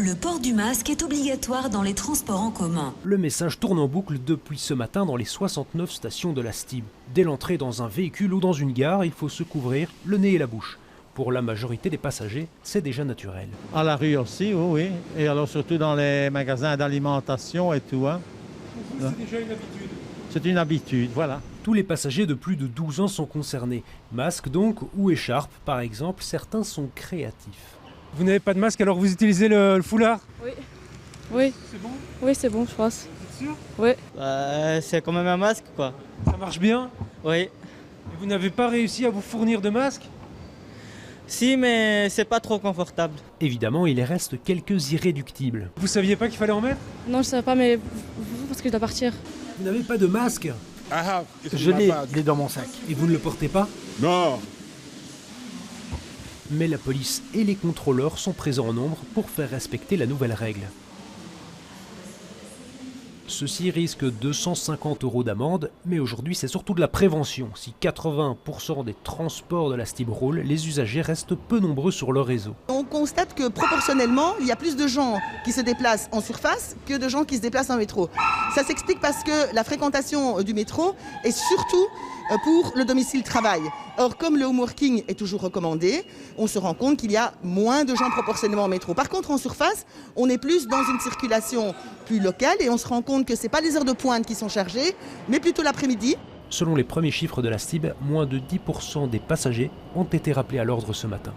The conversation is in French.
le port du masque est obligatoire dans les transports en commun. Le message tourne en boucle depuis ce matin dans les 69 stations de la STIB. Dès l'entrée dans un véhicule ou dans une gare, il faut se couvrir le nez et la bouche. Pour la majorité des passagers, c'est déjà naturel. À la rue aussi, oui. Et alors surtout dans les magasins d'alimentation et tout. Hein. C'est déjà une habitude. C'est une habitude, voilà. Tous les passagers de plus de 12 ans sont concernés. Masque donc ou écharpe, par exemple, certains sont créatifs. Vous n'avez pas de masque, alors vous utilisez le foulard? Oui. Oui. C'est bon? Oui, c'est bon, je pense. Vous êtes sûr? Oui. C'est quand même un masque, quoi. Ça marche bien? Oui. Et vous n'avez pas réussi à vous fournir de masque? Si, mais c'est pas trop confortable. Évidemment, il reste quelques irréductibles. Vous saviez pas qu'il fallait en mettre? Non, je savais pas, mais parce que je dois partir. Vous n'avez pas de masque? Je l'ai, il est dans mon sac. Et vous ne le portez pas? Non. Mais la police et les contrôleurs sont présents en nombre pour faire respecter la nouvelle règle. Ceux-ci risquent 250 € d'amende, mais aujourd'hui c'est surtout de la prévention. Si 80% des transports de la STIB roulent, les usagers restent peu nombreux sur leur réseau. On constate que proportionnellement, il y a plus de gens qui se déplacent en surface que de gens qui se déplacent en métro. Ça s'explique parce que la fréquentation du métro est surtout pour le domicile-travail. Or, comme le home working est toujours recommandé, on se rend compte qu'il y a moins de gens proportionnellement en métro. Par contre, en surface, on est plus dans une circulation plus locale et on se rend compte que ce n'est pas les heures de pointe qui sont chargées, mais plutôt l'après-midi. Selon les premiers chiffres de la STIB, moins de 10% des passagers ont été rappelés à l'ordre ce matin.